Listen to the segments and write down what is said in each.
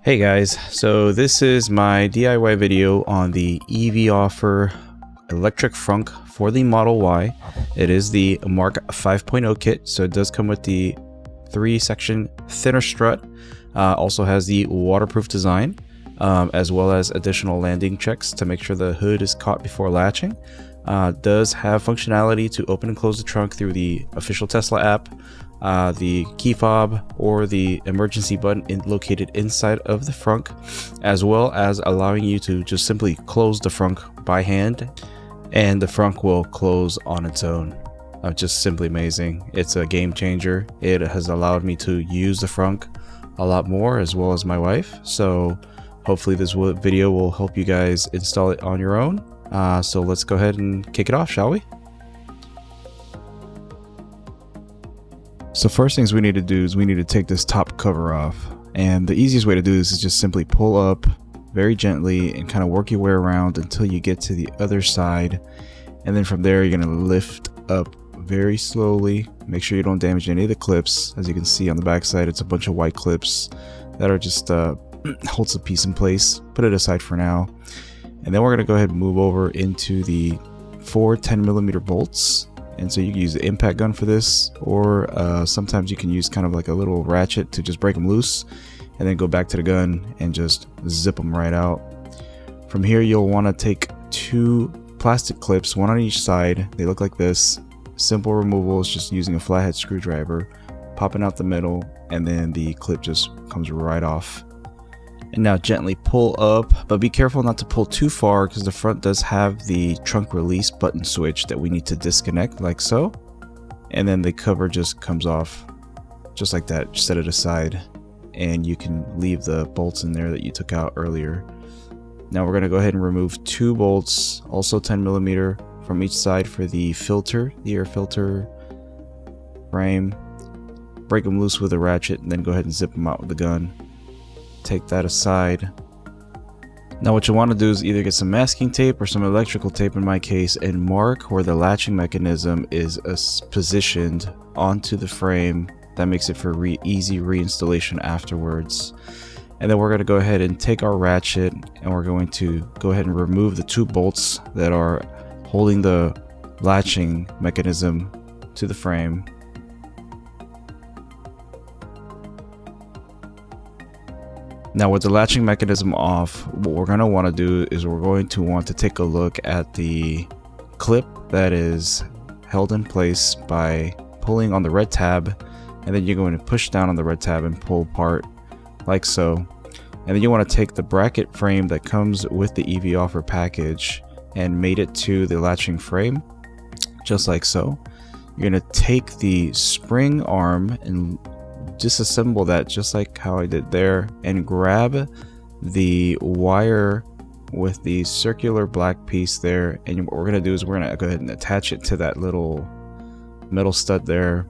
Hey guys, so this is my DIY video on the EVOffer electric frunk for the Model Y. It is the Mark 5.0 kit, so it does come with the 3-section thinner strut. Also has the waterproof design, as well as additional landing checks to make sure the hood is caught before latching. Does have functionality to open and close the trunk through the official Tesla app, the key fob or the emergency button located inside of the frunk, as well as allowing you to just simply close the frunk by hand, and the frunk will close on its own. Just simply amazing. It's a game changer. It has allowed me to use the frunk a lot more, as well as my wife. So hopefully this video will help you guys install it on your own. So let's go ahead and kick it off, shall we? So first things we need to do is we need to take this top cover off, and the easiest way to do this is just simply pull up very gently and kind of work your way around until you get to the other side, and then from there you're going to lift up very slowly. Make sure you don't damage any of the clips. As you can see on the back side, it's a bunch of white clips that are just holds the piece in place. Put it aside for now, and then we're going to go ahead and move over into the 4 10mm bolts. And so you can use the impact gun for this, or sometimes you can use kind of like a little ratchet to just break them loose and then go back to the gun and just zip them right out. From here you'll want to take 2 plastic clips, one on each side. They look like this. Simple removal is just using a flathead screwdriver, popping out the middle, and then the clip just comes right off. And now gently pull up, but be careful not to pull too far because the front does have the trunk release button switch that we need to disconnect, like so. And then the cover just comes off just like that. Just set it aside and you can leave the bolts in there that you took out earlier. Now we're going to go ahead and remove 2 bolts, also 10mm from each side for the filter, the air filter frame. Break them loose with a ratchet and then go ahead and zip them out with the gun. Take that aside. Now what you want to do is either get some masking tape or some electrical tape in my case, and mark where the latching mechanism is positioned onto the frame. That makes it for easy reinstallation afterwards. And then we're going to go ahead and take our ratchet and we're going to go ahead and remove the 2 bolts that are holding the latching mechanism to the frame. Now with the latching mechanism off, what we're going to want to do is we're going to want to take a look at the clip that is held in place by pulling on the red tab, and then you're going to push down on the red tab and pull apart like so. And then you want to take the bracket frame that comes with the EVOffer package and mate it to the latching frame just like so. You're going to take the spring arm and disassemble that just like how I did there, and grab the wire with the circular black piece there, and what we're going to do is we're going to go ahead and attach it to that little metal stud there,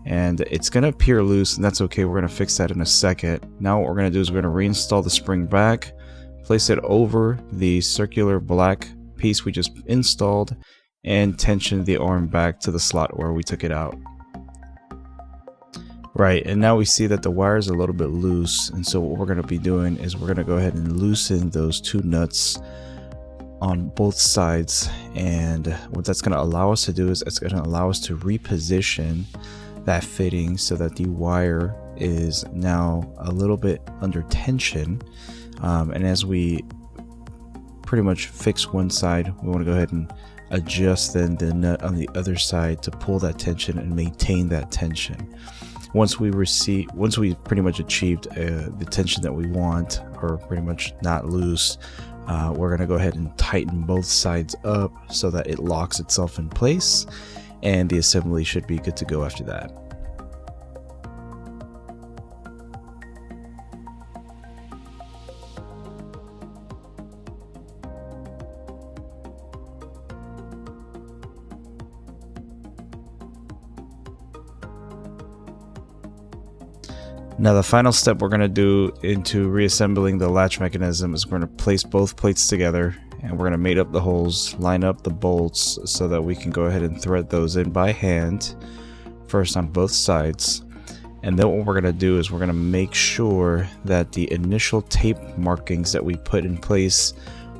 and it's going to appear loose, and that's okay. We're going to fix that in a second. Now what we're going to do is we're going to reinstall the spring back, place it over the circular black piece we just installed, and tension the arm back to the slot where we took it out. Right, and now we see that the wire is a little bit loose, and so what we're going to be doing is we're going to go ahead and loosen those 2 nuts on both sides. And what that's going to allow us to do is it's going to allow us to reposition that fitting so that the wire is now a little bit under tension. And as we pretty much fix one side, we want to go ahead and adjust then the nut on the other side to pull that tension and maintain that tension. Once we pretty much achieved the tension that we want, or pretty much not loose, we're going to go ahead and tighten both sides up so that it locks itself in place, and the assembly should be good to go after that. Now the final step we're going to do into reassembling the latch mechanism is we're going to place both plates together, and we're going to mate up the holes, line up the bolts so that we can go ahead and thread those in by hand, first on both sides. And then what we're going to do is we're going to make sure that the initial tape markings that we put in place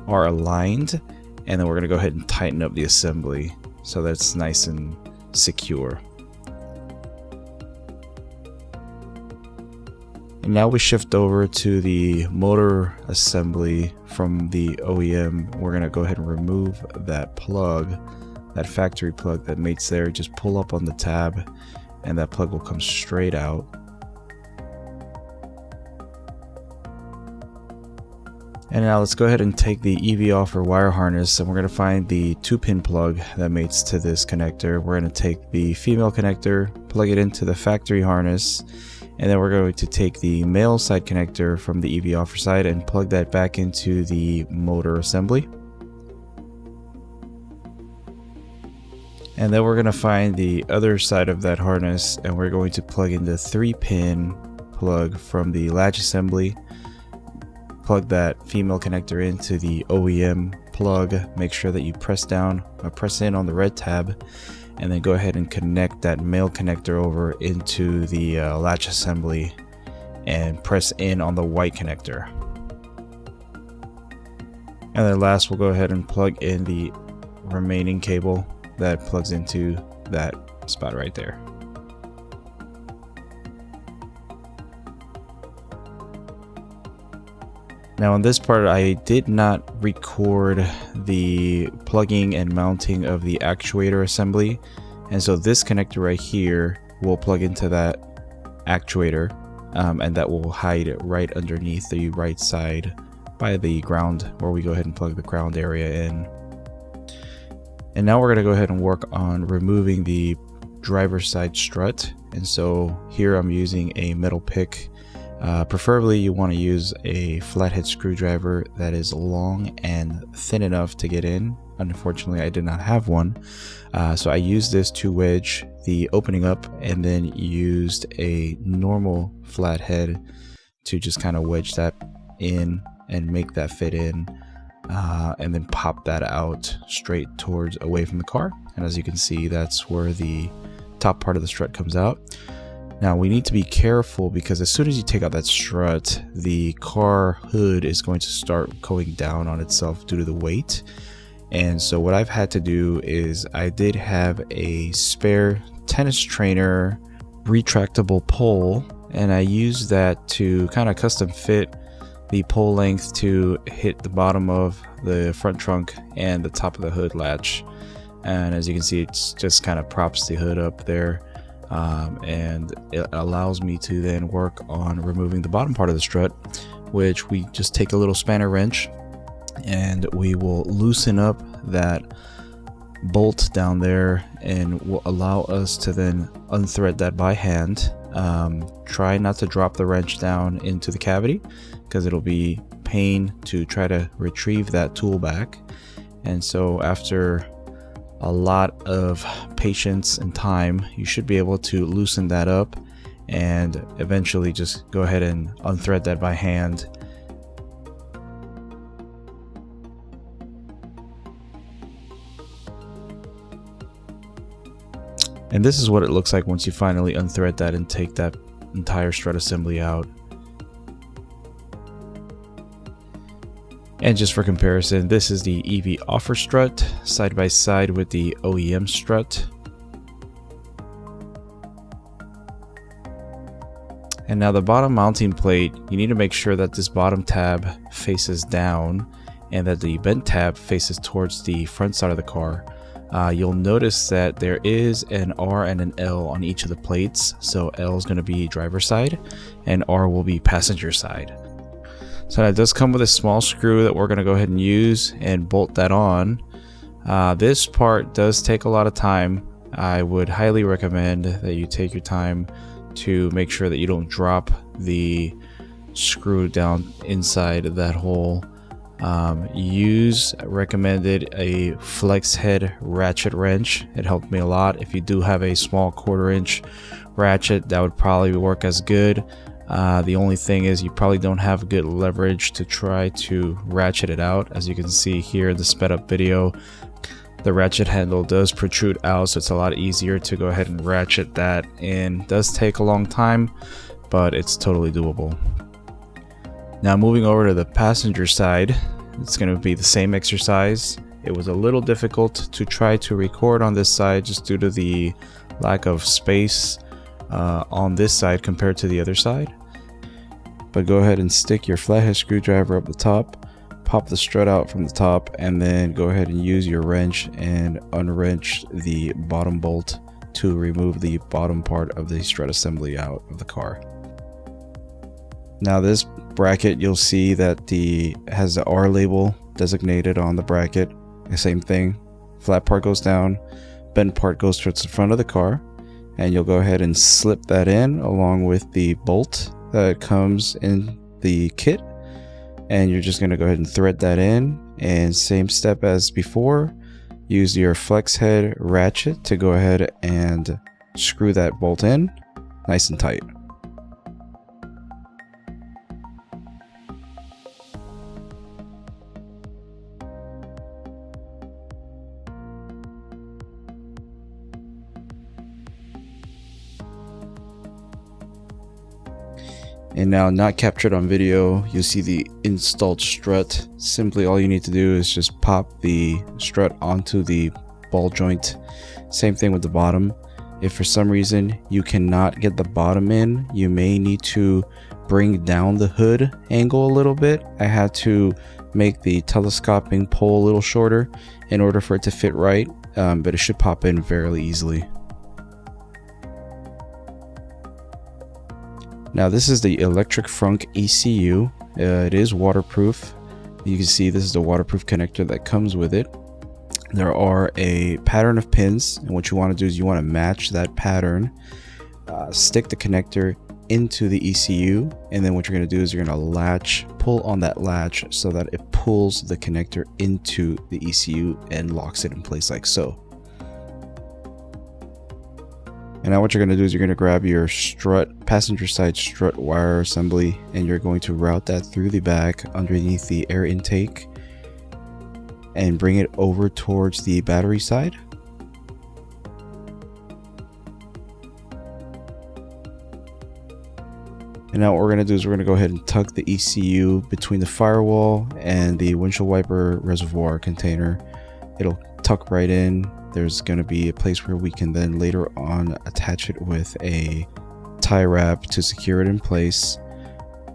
are aligned, and then we're going to go ahead and tighten up the assembly so that it's nice and secure. And now we shift over to the motor assembly from the OEM. We're going to go ahead and remove that plug, that factory plug that mates there. Just pull up on the tab and that plug will come straight out. And now let's go ahead and take the EVOffer wire harness, and we're going to find the 2-pin plug that mates to this connector. We're going to take the female connector, plug it into the factory harness, and then we're going to take the male side connector from the EVOffer side and plug that back into the motor assembly. And then we're going to find the other side of that harness, and we're going to plug in the 3-pin plug from the latch assembly. Plug that female connector into the OEM plug. Make sure that you press in on the red tab, and then go ahead and connect that male connector over into the latch assembly and press in on the white connector. And then last, we'll go ahead and plug in the remaining cable that plugs into that spot right there. Now on this part, I did not record the plugging and mounting of the actuator assembly, and so this connector right here will plug into that actuator, and that will hide it right underneath the right side by the ground, where we go ahead and plug the ground area in. And now we're going to go ahead and work on removing the driver's side strut. And so here I'm using a metal pick. Preferably you want to use a flathead screwdriver that is long and thin enough to get in. Unfortunately, I did not have one. So I used this to wedge the opening up, and then used a normal flathead to just kind of wedge that in and make that fit in. And then pop that out straight towards away from the car. And as you can see, that's where the top part of the strut comes out. Now we need to be careful, because as soon as you take out that strut, the car hood is going to start going down on itself due to the weight. And so what I've had to do is I did have a spare tennis trainer retractable pole, and I used that to kind of custom fit the pole length to hit the bottom of the front trunk and the top of the hood latch. And as you can see, it's just kind of props the hood up there, and it allows me to then work on removing the bottom part of the strut, which we just take a little spanner wrench and we will loosen up that bolt down there, and will allow us to then unthread that by hand. Try not to drop the wrench down into the cavity, because it'll be pain to try to retrieve that tool back. And so after a lot of patience and time, you should be able to loosen that up and eventually just go ahead and unthread that by hand. And this is what it looks like once you finally unthread that and take that entire strut assembly out. And just for comparison, this is the EVOffer strut side by side with the OEM strut. And now the bottom mounting plate, you need to make sure that this bottom tab faces down and that the bent tab faces towards the front side of the car. You'll notice that there is an R and an L on each of the plates. So L is going to be driver side and R will be passenger side. So that does come with a small screw that we're going to go ahead and use and bolt that on. This part does take a lot of time. I would highly recommend that you take your time to make sure that you don't drop the screw down inside that hole. Use recommended a flex head ratchet wrench. It helped me a lot. If you do have a small 1/4 inch ratchet, that would probably work as good. The only thing is you probably don't have good leverage to try to ratchet it out. As you can see here in the sped up video, The ratchet handle does protrude out, so it's a lot easier to go ahead and ratchet that in. It does take a long time, but it's totally doable. Now moving over to the passenger side, it's going to be the same exercise. It was a little difficult to try to record on this side just due to the lack of space on this side compared to the other side. But go ahead and stick your flathead screwdriver up the top, pop the strut out from the top, and then go ahead and use your wrench and unwrench the bottom bolt to remove the bottom part of the strut assembly out of the car. Now this bracket, you'll see that has the R label designated on the bracket. The same thing, flat part goes down, bent part goes towards the front of the car, and you'll go ahead and slip that in along with the bolt that comes in the kit. And you're just going to go ahead and thread that in, and same step as before, use your flex head ratchet to go ahead and screw that bolt in nice and tight. And now, not captured on video, you'll see the installed strut. Simply all you need to do is just pop the strut onto the ball joint. Same thing with the bottom. If for some reason you cannot get the bottom in, you may need to bring down the hood angle a little bit. I had to make the telescoping pole a little shorter in order for it to fit right, but it should pop in fairly easily. Now this is the electric frunk ECU. It is waterproof. You can see this is the waterproof connector that comes with it. There are a pattern of pins, and what you want to do is you want to match that pattern, stick the connector into the ECU, and then what you're going to do is you're going to pull on that latch so that it pulls the connector into the ECU and locks it in place like so. And now what you're going to do is you're going to grab your strut, passenger side strut wire assembly, and you're going to route that through the back underneath the air intake and bring it over towards the battery side. And now what we're going to do is we're going to go ahead and tuck the ECU between the firewall and the windshield wiper reservoir container. It'll tuck right in. There's going to be a place where we can then later on attach it with a tie wrap to secure it in place.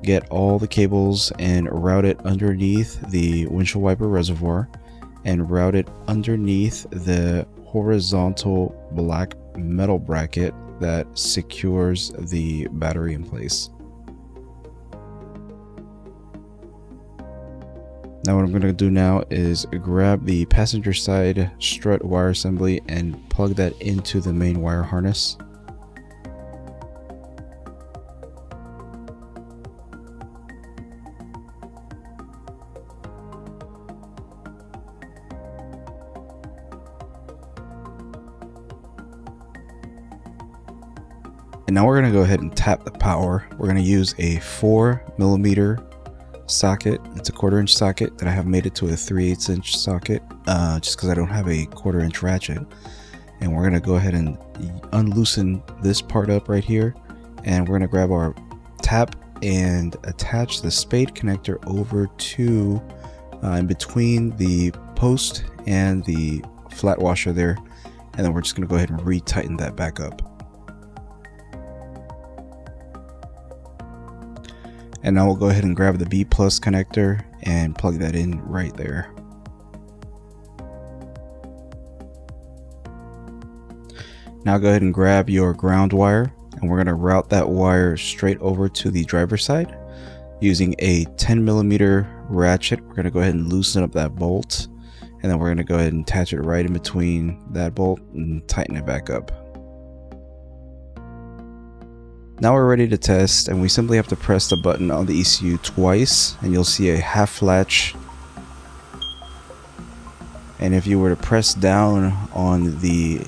Get all the cables and route it underneath the windshield wiper reservoir and route it underneath the horizontal black metal bracket that secures the battery in place. Now what I'm going to do now is grab the passenger side strut wire assembly and plug that into the main wire harness. And now we're going to go ahead and tap the power. We're going to use a 4mm socket. It's a 1/4 inch socket that I have made it to a 3/8 inch socket just because I don't have a 1/4 inch ratchet. And we're going to go ahead and unloosen this part up right here, and we're going to grab our tap and attach the spade connector over to in between the post and the flat washer there, and then we're just going to go ahead and retighten that back up. And now we'll go ahead and grab the B+ connector and plug that in right there. Now go ahead and grab your ground wire, and we're going to route that wire straight over to the driver's side. Using a 10mm ratchet, we're going to go ahead and loosen up that bolt, and then we're going to go ahead and attach it right in between that bolt and tighten it back up. Now we're ready to test, and we simply have to press the button on the ECU twice, and you'll see a half latch. And if you were to press down on the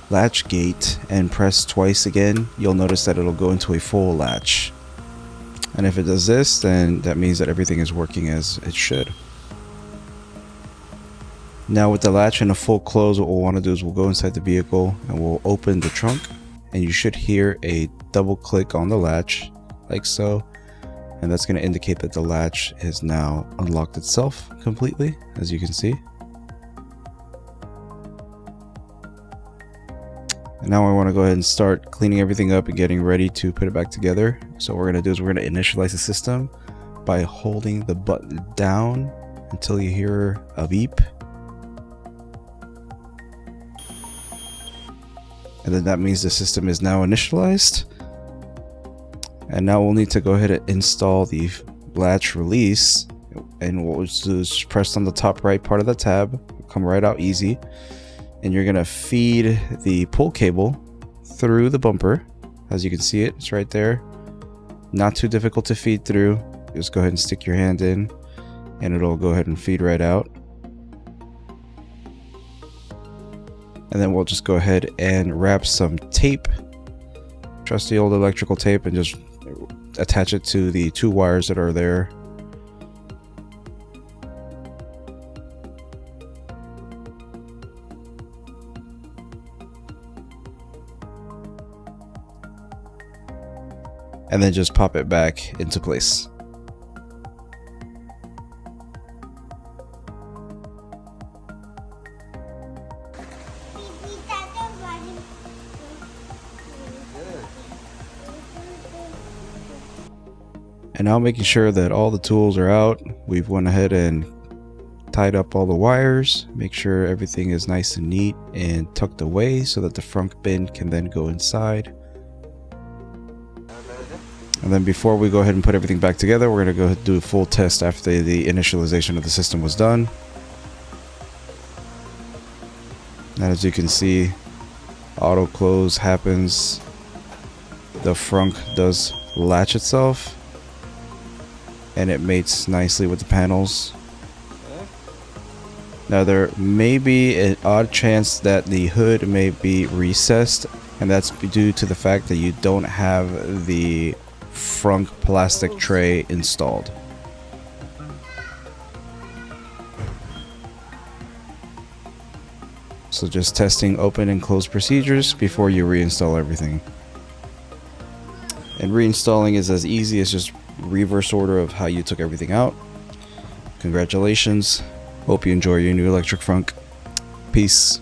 latch gate and press twice again, you'll notice that it'll go into a full latch. And if it does this, then that means that everything is working as it should. Now with the latch in a full close, what we'll want to do is we'll go inside the vehicle and we'll open the trunk, and you should hear a double click on the latch like so, and that's going to indicate that the latch is now unlocked itself completely, as you can see. And now I want to go ahead and start cleaning everything up and getting ready to put it back together. So what we're going to do is we're going to initialize the system by holding the button down until you hear a beep. And then that means the system is now initialized. And now we'll need to go ahead and install the latch release. And what we'll do is press on the top right part of the tab, come right out easy. And you're gonna feed the pull cable through the bumper. As you can see it's right there. Not too difficult to feed through. Just go ahead and stick your hand in and it'll go ahead and feed right out. And then we'll just go ahead and wrap some tape, trusty old electrical tape, and just attach it to the 2 wires that are there. And then just pop it back into place. And now making sure that all the tools are out, we've went ahead and tied up all the wires, make sure everything is nice and neat and tucked away so that the frunk bin can then go inside. And then before we go ahead and put everything back together, we're going to go ahead and do a full test after the initialization of the system was done. And as you can see, auto close happens. The frunk does latch itself. And it mates nicely with the panels. Now there may be an odd chance that the hood may be recessed, and that's due to the fact that you don't have the frunk plastic tray installed. So just testing open and close procedures before you reinstall everything. And reinstalling is as easy as just reverse order of how you took everything out. Congratulations. Hope you enjoy your new electric frunk. Peace.